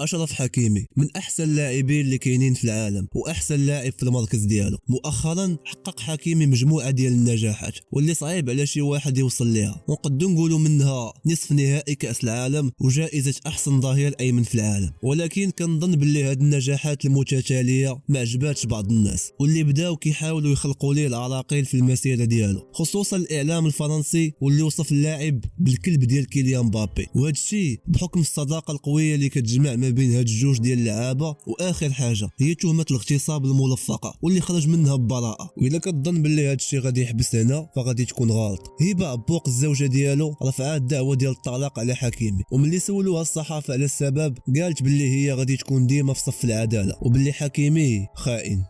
أشرف حكيمي من أحسن اللاعبين اللي كاينين في العالم وأحسن لاعب في المركز ديالو. مؤخرا حقق حكيمي مجموعة ديال النجاحات واللي صعيب على شي واحد يوصل ليها، ونقدو نقولوا منها نصف نهائي كأس العالم وجائزة أحسن ظهير أيمن في العالم. ولكن كنظن باللي هاد النجاحات المتتالية ما عجباتش بعض الناس، واللي بداو كيحاولوا يخلقوا ليه العراقيل في المسيرة ديالو، خصوصا الإعلام الفرنسي واللي وصف اللاعب بالكلب ديال كيليان مبابي، وهذا الشيء بحكم الصداقة القوية اللي كتجمع ما بين هاد الجوج ديال اللعابه. واخر حاجه هي تهمه الاغتصاب الملفقه واللي خرج منها ببراءه، واذا كتظن باللي هاد الشيء غادي يحبس هنا فغادي تكون غلط. هبه عبوق الزوجه ديالو رفعات الدعوه ديال الطلاق على حكيمي، وملي سولوها الصحافه على السبب قالت باللي هي غادي تكون ديما في صف العداله وباللي حكيمي خائن.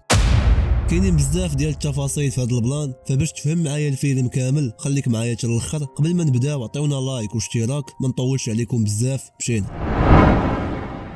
كاينين بزاف ديال التفاصيل في هذا البلان، فباش تفهم معايا الفيلم كامل خليك معايا حتى الاخر. قبل ما نبداو عطيونا لايك واشتراك، ما نطولش عليكم بزاف، مشينا.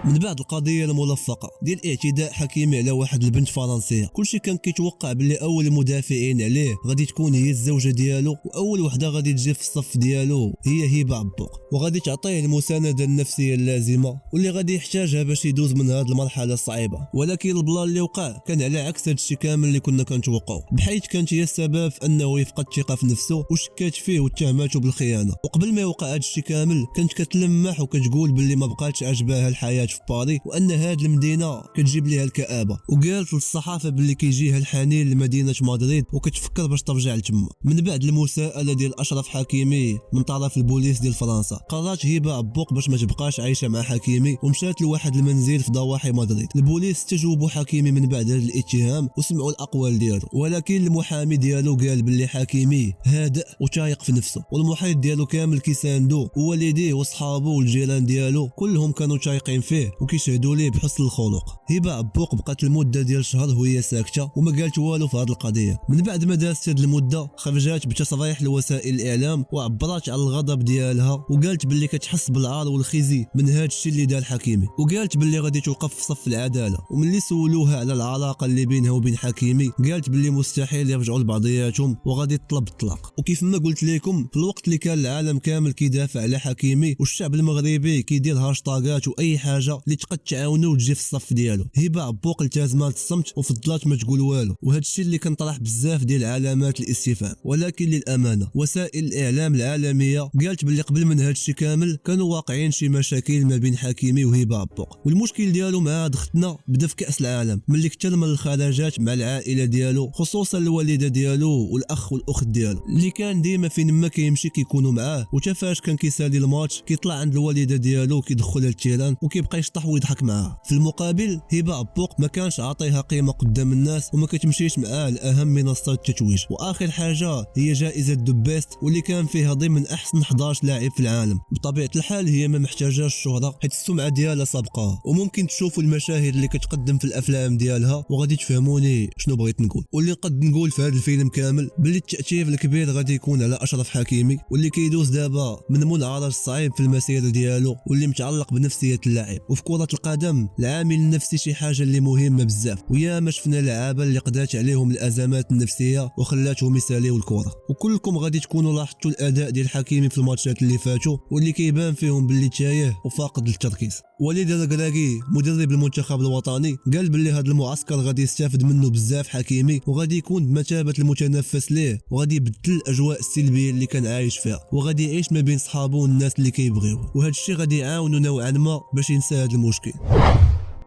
من بعد القضيه الملفقه ديال اعتداء حكيمي على واحد البنت فرنسيه، كلشي كان كيتوقع باللي اول المدافعين عليه غادي تكون هي الزوجه ديالو، واول وحده غادي تجي في الصف ديالو هي هبه عبوق، وغادي تعطيه المسانده النفسيه اللازمه واللي غادي يحتاجها باش يدوز من هذه المرحله الصعيبه. ولكن البلان اللي وقع كان على عكس هذا الشيء كامل اللي كنا كنتوقعوا، بحيث كانت هي السبب في انه يفقد الثقه في نفسه وشكات فيه واتهمته بالخيانه. وقبل ما يوقع هذا الشيء كامل كانت كتلمح وكتقول باللي ما بقاتش عجباها الحياه في باريس، وان هاد المدينه كتجيب ليها الكآبه، وقالت للصحافه باللي كيجيها الحنين لمدينه مدريد وكتفكر باش ترجع لتما. من بعد المساءله ديال اشرف حكيمي من طرف البوليس ديال فرنسا، قررت هبه عبوق باش ما تبقاش عايشه مع حكيمي ومشات لواحد المنزل في ضواحي مدريد. البوليس استجوبوا حكيمي من بعد هذا الاتهام وسمعوا الاقوال ديالو، ولكن المحامي ديالو قال باللي حكيمي هادئ وتايق في نفسه، والمحيط ديالو كامل كيساندو، ووالديه وصحابه والجيران ديالو كلهم كانوا تايقين فيه وكيشهدوا ليه بحسن الخلق. هبه عبوق بقات المده ديال شهر وهي ساكته وما قالت والو في هذه القضيه. من بعد ما دازت هذه المده خرجت بتصريح لوسائل الاعلام وعبرت على الغضب ديالها، وقالت باللي كتحس بالعار والخزي من هذا الشيء اللي دار حكيمي، وقالت باللي غادي توقف في صف العداله. وملي سولوها على العلاقه اللي بينها وبين حكيمي قالت باللي مستحيل يرجعوا لبعضياتهم وغادي تطلب الطلاق. وكيف ما قلت لكم، في الوقت اللي كان العالم كامل كيدافع على حكيمي والشعب المغربي كيدير هاشتاغات واي حاجه اللي تقد تعاونوا وتجي في الصف ديالو، هبه عبوق التزمات الصمت وفضلات ما تقول والو. وهذا الشيء اللي كان طرح بزاف ديال علامات الاستفهام. ولكن للامانه وسائل الاعلام العالميه قالت باللي قبل من هذا الشيء كامل كانوا واقعين شي مشاكل ما بين حكيمي وهبه عبوق، والمشكل ديالو مع هاد اختنا بدا في كاس العالم ملي كثر من الخرجات مع العائله ديالو، خصوصا الوالده ديالو والاخ والاخت ديالو اللي كان ديما فين ما كيمشي كيكونوا معاه، وتا فاش كان كيسالي الماتش كيطلع عند الوالده ديالو كيدخلها للتيران وكيبقى يشطح ويضحك معاها. في المقابل هبه عبوق ما كانش عاطيها قيمه قدام الناس وما كتمشيش معاه لاهم منصات التتويج. واخر حاجه هي جائزه دوبيست واللي كان فيها ضمن احسن 11 لاعب في العالم. بطبيعه الحال هي ما محتاجاش الشهره حيت السمعه ديالها سابقه، وممكن تشوفوا المشاهد اللي كتقدم في الافلام ديالها وغادي تفهموني شنو بغيت نقول. واللي قد نقول في هذا الفيلم كامل باللي التاثير الكبير غادي يكون على اشرف حكيمي، واللي كيدوز دابا من منعرج صعيب في المسيره ديالو واللي متعلق بنفسيه اللاعب. وفي كره القدم العامل النفسي شي حاجه اللي مهمه بزاف، ويا ما شفنا لعابه اللي قضات عليهم الازمات النفسيه وخلاتهم يساليو الكره. وكلكم غادي تكونوا لاحظتوا الاداء ديال حكيمي في الماتشات اللي فاتوا واللي كيبان فيهم باللي تايه وفاقد للتركيز. وليد الركراكي مدرب المنتخب الوطني قال باللي هذا المعسكر غادي يستافد منه بزاف حكيمي، وغادي يكون بمثابه المتنفس ليه، وغادي يبدل الاجواء السلبيه اللي كان عايش فيها، وغادي يعيش ما بين صحابه والناس اللي كيبغيوه، وهذا الشيء غادي يعاونو نوعا ما باش ينسى هذا المشكل.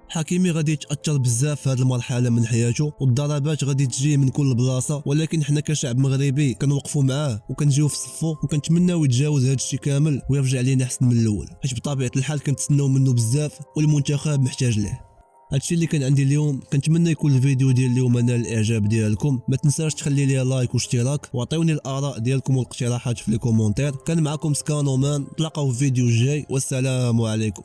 حكيمي غادي يتاثر بزاف في هذه المرحله من حياته، والضربات غادي تجي من كل بلاصه، ولكن حنا كشعب مغربي كنوقفوا معاه وكنجيو في صفو وكنتمناو يتجاوز هذا الشيء كامل ويرجع لينا احسن من الاول، حيت بطبيعه الحال كنتسناو منه بزاف والمنتخب محتاج ليه. هادشي اللي كان عندي اليوم، كنتمنى يكون الفيديو ديال اليوم نال الاعجاب ديالكم. ما تنساش تخلي لي لايك واشتراك، وعطيوني الاراء ديالكم والاقتراحات في لي كومونتير. كان معكم سكانومان، نتلاقاو في الفيديو الجاي والسلام عليكم.